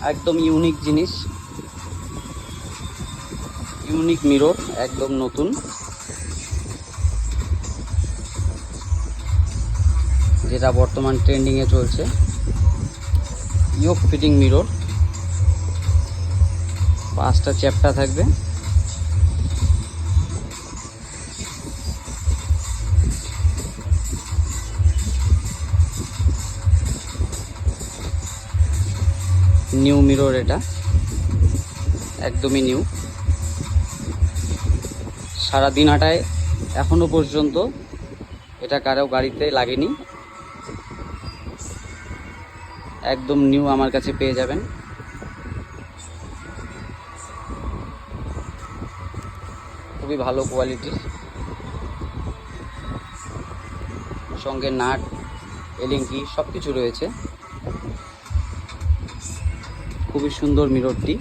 একদম ইউনিক জিনিস, unique mirror, একদম নতুন, যেটা বর্তমান ট্রেন্ডিংয়ে চলছে। ইয়োক ফিটিং মিরর, 5টা চ্যাপ্টা থাকবে। নিউ মিরর, এটা একদমই নিউ। সারা দিনহাটায় এখনো পর্যন্ত এটা কারো গাড়িতে লাগেনি, একদম নিউ আমার কাছে পেয়ে যাবেন। খুবই ভালো কোয়ালিটির, সঙ্গে নাট, এলিঙ্কি সব কিছু রয়েছে। খুবই সুন্দর মিররটি।